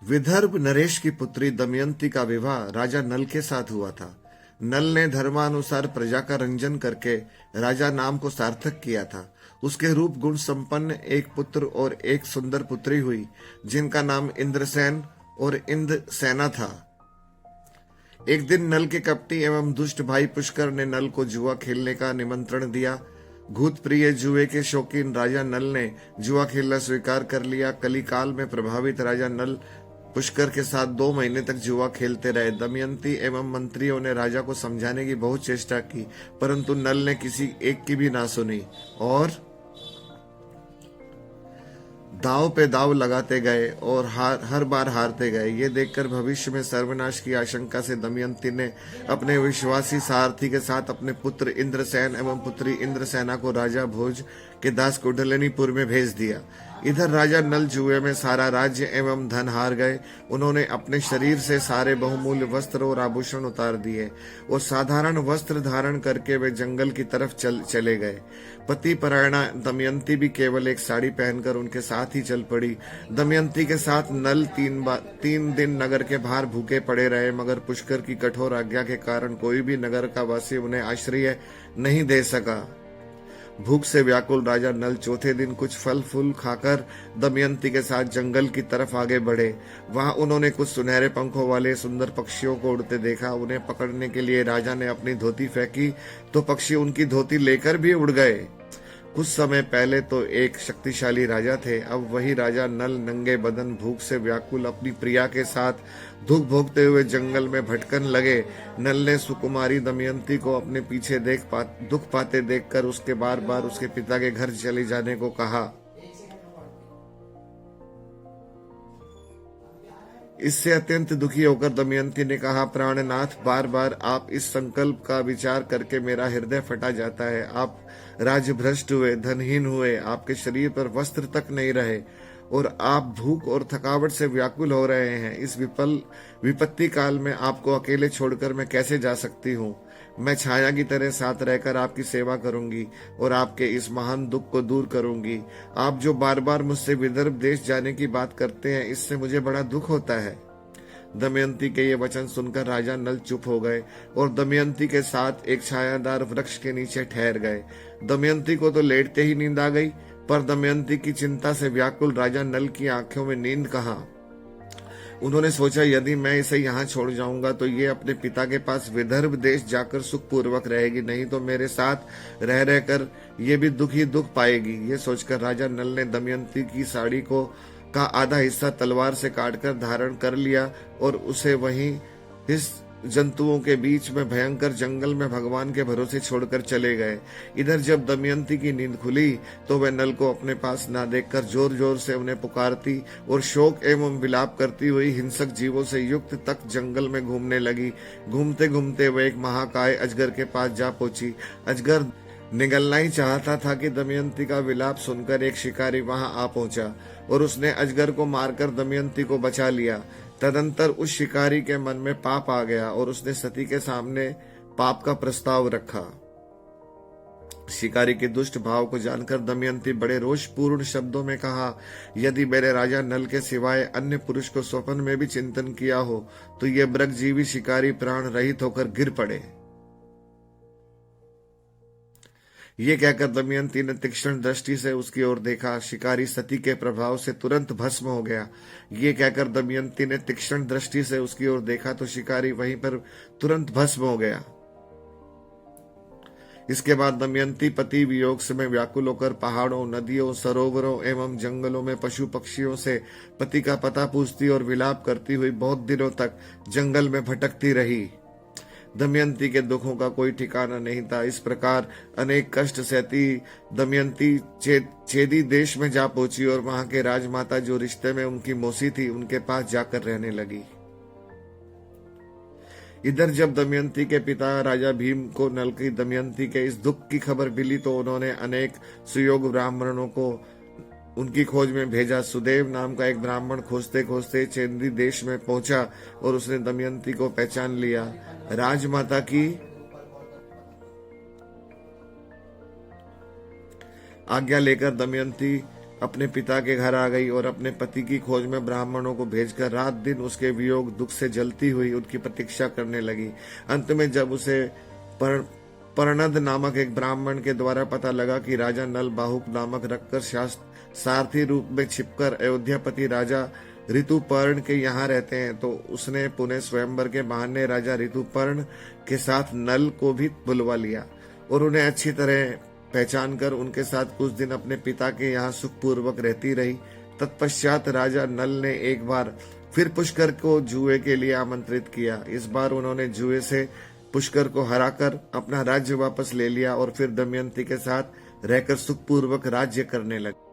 विदर्भ नरेश की पुत्री दमयंती का विवाह राजा नल के साथ हुआ था। नल ने धर्मानुसार प्रजा का रंजन करके राजा नाम को सार्थक किया था। उसके रूप गुण संपन्न एक पुत्र और एक सुंदर पुत्री हुई, जिनका नाम इंद्रसेन और इंद्रसेना था। एक दिन नल के कपटी एवं दुष्ट भाई पुष्कर ने नल को जुआ खेलने का निमंत्रण दिया। भूत प्रिय जुए के शौकीन राजा नल ने जुआ खेलना स्वीकार कर लिया। कलिकाल में प्रभावित राजा नल पुष्कर के साथ 2 महीने तक जुआ खेलते रहे। दमयंती एवं मंत्रियों ने राजा को समझाने की बहुत चेष्टा की, परंतु नल ने किसी एक की भी ना सुनी और दाव पे दाव लगाते गए और हर बार हारते गए। ये देखकर भविष्य में सर्वनाश की आशंका से दमयंती ने अपने विश्वासी सारथी के साथ अपने पुत्र इंद्रसेन एवं पुत्री इंद्रसेना को राजा भोज के दास कुंडलिनीपुर में भेज दिया। इधर राजा नल जुए में सारा राज्य एवं धन हार गए। उन्होंने अपने शरीर से सारे बहुमूल्य वस्त्र और आभूषण उतार दिए और साधारण वस्त्र धारण करके वे जंगल की तरफ चले गए। पति परायणा दमयंती भी केवल एक साड़ी पहनकर उनके साथ ही चल पड़ी। दमयंती के साथ नल 3 दिन नगर के बाहर भूखे पड़े रहे, मगर पुष्कर की कठोर आज्ञा के कारण कोई भी नगर का वासी उन्हें आश्रय नहीं दे सका। भूख से व्याकुल राजा नल चौथे दिन कुछ फल फूल खाकर दमयंती के साथ जंगल की तरफ आगे बढ़े। वहां उन्होंने कुछ सुनहरे पंखों वाले सुंदर पक्षियों को उड़ते देखा। उन्हें पकड़ने के लिए राजा ने अपनी धोती फेंकी तो पक्षी उनकी धोती लेकर भी उड़ गए। कुछ समय पहले तो एक शक्तिशाली राजा थे, अब वही राजा नल नंगे बदन भूख से व्याकुल अपनी प्रिया के साथ दुख भोगते हुए जंगल में भटकन लगे। नल ने सुकुमारी दमयंती को अपने पीछे दुख पाते देखकर उसके बार बार उसके पिता के घर चले जाने को कहा। इससे अत्यंत दुखी होकर दमयंती ने कहा, प्राणनाथ, बार बार आप इस संकल्प का विचार करके मेरा हृदय फटा जाता है। आप राजभ्रष्ट हुए, धनहीन हुए, आपके शरीर पर वस्त्र तक नहीं रहे और आप भूख और थकावट से व्याकुल हो रहे हैं। इस विपत्ति काल में आपको अकेले छोड़कर मैं कैसे जा सकती हूँ। मैं छाया की तरह साथ रहकर आपकी सेवा करूंगी और आपके इस महान दुख को दूर करूंगी। आप जो बार बार मुझसे विदर्भ देश जाने की बात करते हैं, इससे मुझे बड़ा दुख होता है। दमयंती के ये वचन सुनकर राजा नल चुप हो गए और दमयंती के साथ एक छायादार वृक्ष के नीचे ठहर गए। दमयंती को तो लेटते ही नींद आ गई, पर दमयंती की चिंता से व्याकुल राजा नल की आंखों में नींद कहाँ। उन्होंने सोचा, यदि मैं इसे यहाँ छोड़ जाऊंगा तो ये अपने पिता के पास विदर्भ देश जाकर सुखपूर्वक रहेगी, नहीं तो मेरे साथ रह रहकर ये भी दुख ही दुख पाएगी। ये सोचकर राजा नल ने दमयंती की साड़ी का आधा हिस्सा तलवार से काटकर धारण कर लिया और उसे वहीं इस जंतुओं के बीच में भयंकर जंगल में भगवान के भरोसे छोड़कर चले गए। इधर जब दमयंती की नींद खुली तो वह नल को अपने पास ना देखकर जोर जोर से उन्हें पुकारती और शोक एवं विलाप करती हुई हिंसक जीवों से युक्त तक जंगल में घूमने लगी। घूमते घूमते वह एक महाकाय अजगर के पास जा पहुंची। अजगर निगलना ही चाहता था कि दमयंती का विलाप सुनकर एक शिकारी वहां आ पहुंचा और उसने अजगर को मारकर दमयंती को बचा लिया। तदंतर उस शिकारी के मन में पाप आ गया और उसने सती के सामने पाप का प्रस्ताव रखा। शिकारी के दुष्ट भाव को जानकर दमयंती बड़े रोषपूर्ण शब्दों में कहा, यदि मेरे राजा नल के सिवाय अन्य पुरुष को स्वप्न में भी चिंतन किया हो तो ये मृगजीवी शिकारी प्राण रहित होकर गिर पड़े। ये कहकर दमयंती ने तीक्ष्ण दृष्टि से उसकी ओर देखा। शिकारी सती के प्रभाव से तुरंत भस्म हो गया। ये कहकर दमयंती ने तीक्ष्ण दृष्टि से उसकी ओर देखा तो शिकारी वहीं पर तुरंत भस्म हो गया। इसके बाद दमयंती पति वियोग में व्याकुल होकर पहाड़ों, नदियों, सरोवरों एवं जंगलों में पशु पक्षियों से पति का पता पूछती और विलाप करती हुई बहुत दिनों तक जंगल में भटकती रही। दमयंती के दुखों का कोई ठिकाना नहीं था। इस प्रकार अनेक कष्ट सहती दमयंती चेदी देश में जा पहुंची और वहां के राजमाता जो रिश्ते में उनकी मौसी थी, उनके पास जाकर रहने लगी। इधर जब दमयंती के पिता राजा भीम को नल की दमयंती के इस दुख की खबर मिली तो उन्होंने अनेक सुयोग ब्राह्मणों को उनकी खोज में भेजा। सुदेव नाम का एक ब्राह्मण खोजते खोजते चेदी देश में पहुंचा और उसने दमयंती को पहचान लिया। राजमाता की आज्ञा लेकर दमयंती अपने पिता के घर आ गई और अपने पति की खोज में ब्राह्मणों को भेजकर रात दिन उसके वियोग दुख से जलती हुई उनकी प्रतीक्षा करने लगी। अंत में जब उसे परनद नामक एक ब्राह्मण के द्वारा पता लगा कि राजा नल बाहुक नामक रखकर सारथी रूप में छिपकर अयोध्यापति राजा ऋतुपर्ण के यहाँ रहते हैं, तो उसने पुणे स्वयंवर के बहाने राजा ऋतुपर्ण के साथ नल को भी बुलवा लिया और उन्हें अच्छी तरह पहचान कर उनके साथ कुछ दिन अपने पिता के यहाँ सुखपूर्वक रहती रही। तत्पश्चात राजा नल ने एक बार फिर पुष्कर को जुए के लिए आमंत्रित किया। इस बार उन्होंने जुए से पुष्कर को हराकर अपना राज्य वापस ले लिया और फिर दमयंती के साथ रहकर सुखपूर्वक राज्य करने लगे।